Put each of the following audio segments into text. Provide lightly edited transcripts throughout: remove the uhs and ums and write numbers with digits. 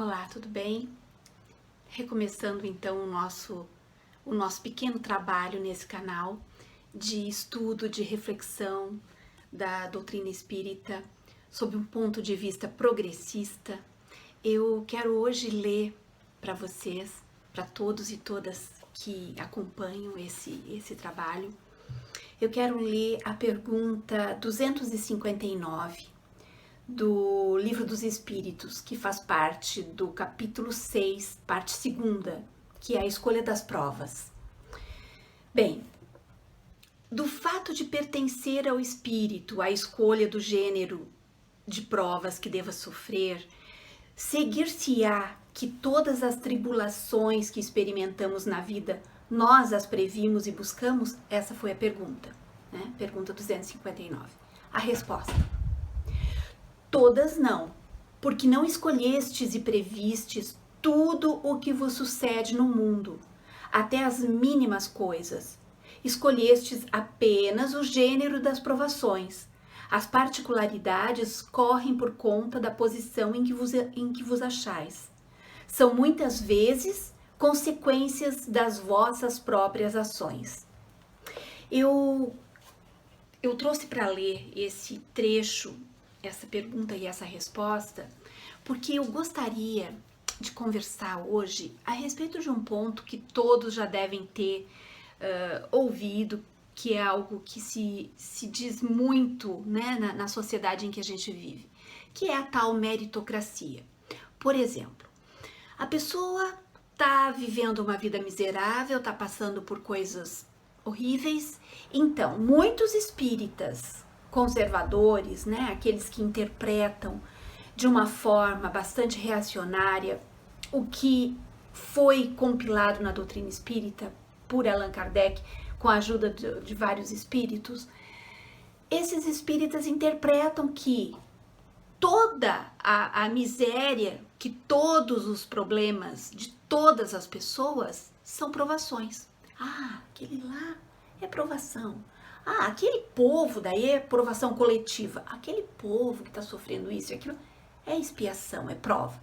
Olá, tudo bem? Recomeçando então o nosso pequeno trabalho nesse canal de estudo, de reflexão da doutrina espírita sob um ponto de vista progressista. Eu quero hoje ler para vocês, para todos e todas que acompanham esse trabalho, eu quero ler a pergunta 259 do Livro dos Espíritos, que faz parte do capítulo 6, parte 2ª, que é a escolha das provas. Bem, do fato de pertencer ao espírito, a escolha do gênero de provas que deva sofrer, seguir-se-á que todas as tribulações que experimentamos na vida, nós as previmos e buscamos? Essa foi a pergunta, né? Pergunta 259. A resposta: todas não, porque não escolhestes e previstes tudo o que vos sucede no mundo, até as mínimas coisas. Escolhestes apenas o gênero das provações. As particularidades correm por conta da posição em que vos achais. São muitas vezes consequências das vossas próprias ações. Eu trouxe para ler esse trecho, essa pergunta e essa resposta, porque eu gostaria de conversar hoje a respeito de um ponto que todos já devem ter ouvido, que é algo que se diz muito, né, na sociedade em que a gente vive, que é a tal meritocracia. Por exemplo, a pessoa está vivendo uma vida miserável, está passando por coisas horríveis, então muitos espíritas conservadores, né, aqueles que interpretam de uma forma bastante reacionária o que foi compilado na doutrina espírita por Allan Kardec, com a ajuda de vários espíritos, esses espíritas interpretam que toda a miséria, que todos os problemas de todas as pessoas são provações. Ah, aquele lá é provação. Ah, aquele povo daí é provação coletiva. Aquele povo que está sofrendo isso e aquilo é expiação, é prova.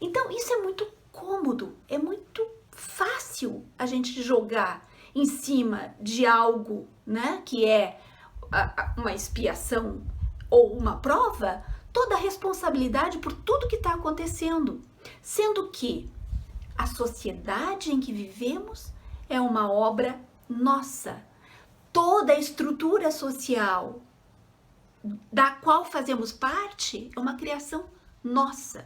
Então, isso é muito cômodo, é muito fácil a gente jogar em cima de algo, né, que é uma expiação ou uma prova, toda a responsabilidade por tudo que está acontecendo. Sendo que a sociedade em que vivemos é uma obra nossa. Toda a estrutura social da qual fazemos parte é uma criação nossa.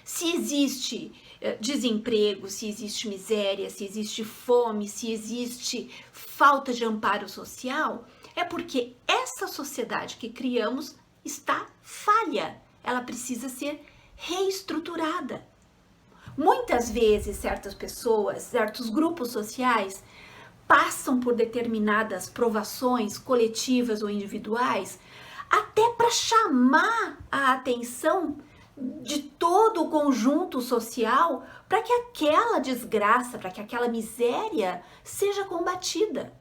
Se existe desemprego, se existe miséria, se existe fome, se existe falta de amparo social, é porque essa sociedade que criamos está falha. Ela precisa ser reestruturada. Muitas vezes, certas pessoas, certos grupos sociais passam por determinadas provações coletivas ou individuais, até para chamar a atenção de todo o conjunto social para que aquela desgraça, para que aquela miséria seja combatida.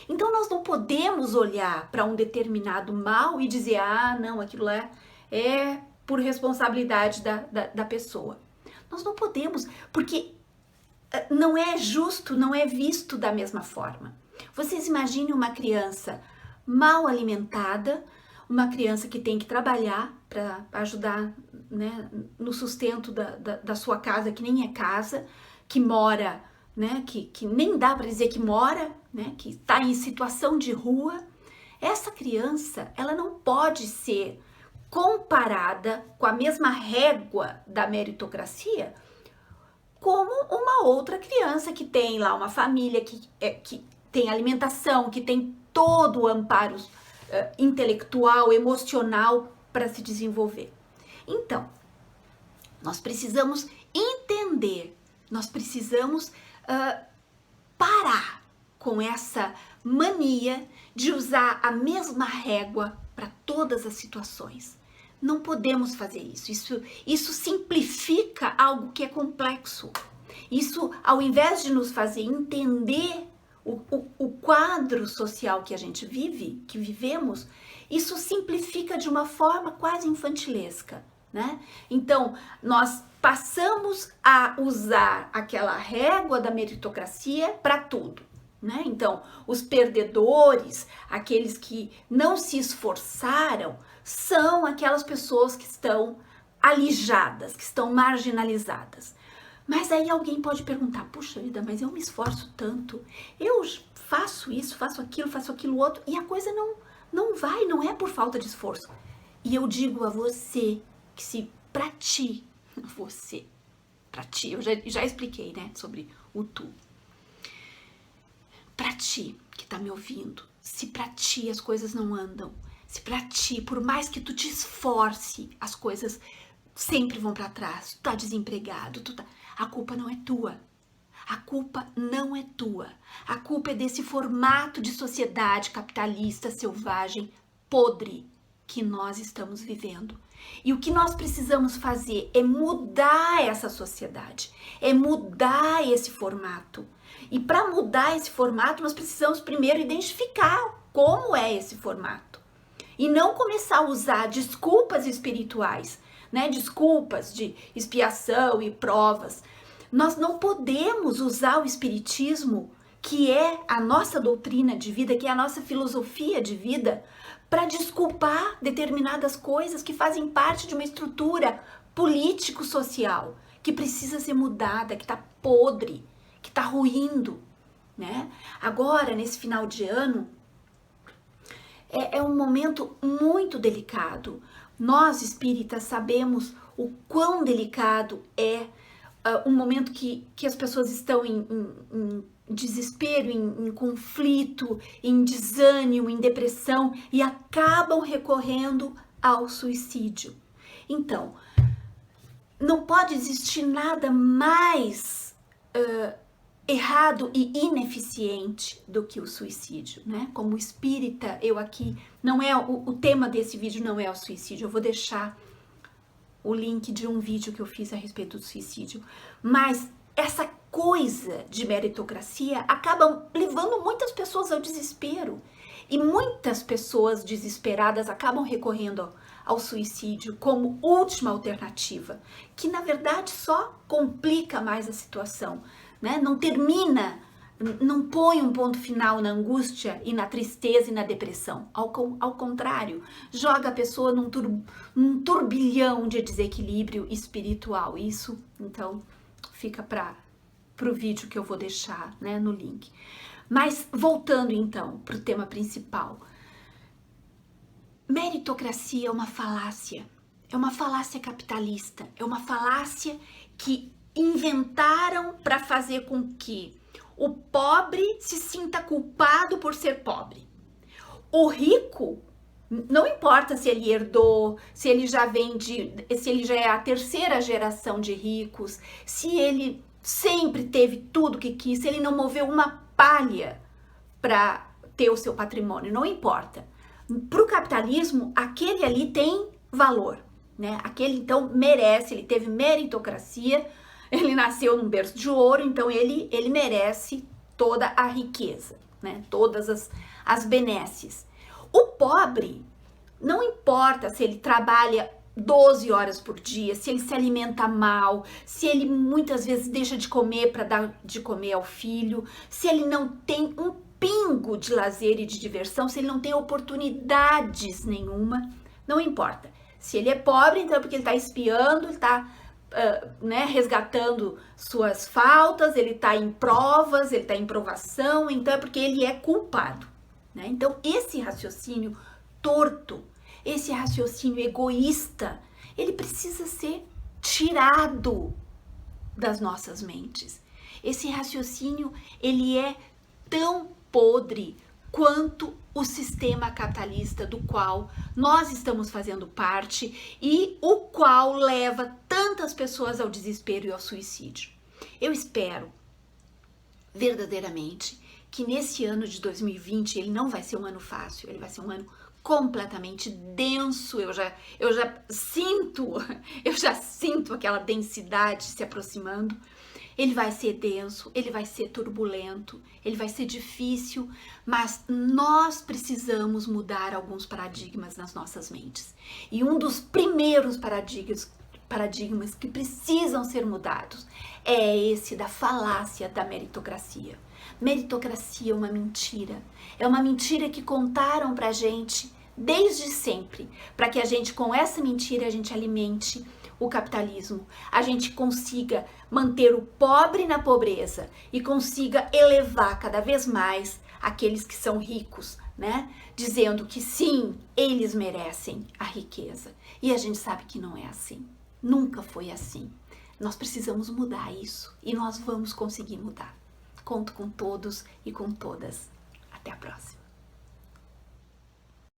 Então nós não podemos olhar para um determinado mal e dizer, ah, não, aquilo é por responsabilidade da pessoa. Nós não podemos, porque não é justo, não é visto da mesma forma. Vocês imaginem uma criança mal alimentada, uma criança que tem que trabalhar para ajudar, né, no sustento da sua casa, que nem é casa, que mora, né, que nem dá para dizer que mora, né, que está em situação de rua. Essa criança, ela não pode ser comparada com a mesma régua da meritocracia como uma outra criança que tem lá uma família, que tem alimentação, que tem todo o amparo intelectual, emocional para se desenvolver. Então, nós precisamos entender, nós precisamos parar com essa mania de usar a mesma régua para todas as situações. Não podemos fazer isso. Isso simplifica algo que é complexo. Isso, ao invés de nos fazer entender o quadro social que a gente vive, que vivemos, isso simplifica de uma forma quase infantilesca, né? Então, nós passamos a usar aquela régua da meritocracia para tudo, né? Então, os perdedores, aqueles que não se esforçaram, são aquelas pessoas que estão alijadas, que estão marginalizadas. Mas aí alguém pode perguntar, puxa vida, mas eu me esforço tanto, eu faço isso, faço aquilo outro, e a coisa não vai, não é por falta de esforço. E eu digo a você que se pra ti, eu já expliquei, né, sobre o tu. Pra ti que tá me ouvindo, se pra ti as coisas não andam, se pra ti, por mais que tu te esforce, as coisas sempre vão pra trás, tu tá desempregado, a culpa não é tua. A culpa não é tua. A culpa é desse formato de sociedade capitalista, selvagem, podre que nós estamos vivendo. E o que nós precisamos fazer é mudar essa sociedade, é mudar esse formato. E para mudar esse formato, nós precisamos primeiro identificar como é esse formato. E não começar a usar desculpas espirituais, né? Desculpas de expiação e provas. Nós não podemos usar o espiritismo, que é a nossa doutrina de vida, que é a nossa filosofia de vida, para desculpar determinadas coisas que fazem parte de uma estrutura político-social, que precisa ser mudada, que está podre, que está ruindo, né? Agora, nesse final de ano, é um momento muito delicado. Nós, espíritas, sabemos o quão delicado é um momento que as pessoas estão em desespero, em conflito, em desânimo, em depressão e acabam recorrendo ao suicídio. Então, não pode existir nada mais errado e ineficiente do que o suicídio, né? Como espírita, eu aqui, não é o tema desse vídeo não é o suicídio, eu vou deixar o link de um vídeo que eu fiz a respeito do suicídio, mas essa coisa de meritocracia acaba levando muitas pessoas ao desespero, e muitas pessoas desesperadas acabam recorrendo ao suicídio como última alternativa, que na verdade só complica mais a situação, né? Não termina, não põe um ponto final na angústia e na tristeza e na depressão. Ao contrário, joga a pessoa num turbilhão de desequilíbrio espiritual. Isso, então, fica para o vídeo que eu vou deixar, né, no link. Mas, voltando, então, para o tema principal. Meritocracia é uma falácia capitalista, é uma falácia que inventaram para fazer com que o pobre se sinta culpado por ser pobre. O rico, não importa se ele herdou, se ele já é a terceira geração de ricos, se ele sempre teve tudo que quis, se ele não moveu uma palha para ter o seu patrimônio, não importa. Para o capitalismo, aquele ali tem valor, né? Aquele então merece, ele teve meritocracia, ele nasceu num berço de ouro, então ele merece toda a riqueza, né? Todas as benesses. O pobre, não importa se ele trabalha 12 horas por dia, se ele se alimenta mal, se ele muitas vezes deixa de comer para dar de comer ao filho, se ele não tem um pingo de lazer e de diversão, se ele não tem oportunidades nenhuma, não importa. Se ele é pobre, então é porque ele está espiando, ele está resgatando suas faltas, ele está em provas, ele está em provação, então é porque ele é culpado, né? Então esse raciocínio torto, esse raciocínio egoísta, ele precisa ser tirado das nossas mentes. Esse raciocínio, ele é tão podre quanto o sistema capitalista do qual nós estamos fazendo parte e o qual leva tantas pessoas ao desespero e ao suicídio. Eu espero verdadeiramente que nesse ano de 2020 ele não vai ser um ano fácil, ele vai ser um ano completamente denso. Eu já sinto aquela densidade se aproximando. Ele vai ser denso, ele vai ser turbulento, ele vai ser difícil, mas nós precisamos mudar alguns paradigmas nas nossas mentes. E um dos primeiros paradigmas que precisam ser mudados é esse da falácia da meritocracia. Meritocracia é uma mentira que contaram pra gente desde sempre, para que a gente, com essa mentira, a gente alimente o capitalismo, a gente consiga manter o pobre na pobreza e consiga elevar cada vez mais aqueles que são ricos, né? Dizendo que sim, eles merecem a riqueza. E a gente sabe que não é assim. Nunca foi assim. Nós precisamos mudar isso e nós vamos conseguir mudar. Conto com todos e com todas. Até a próxima.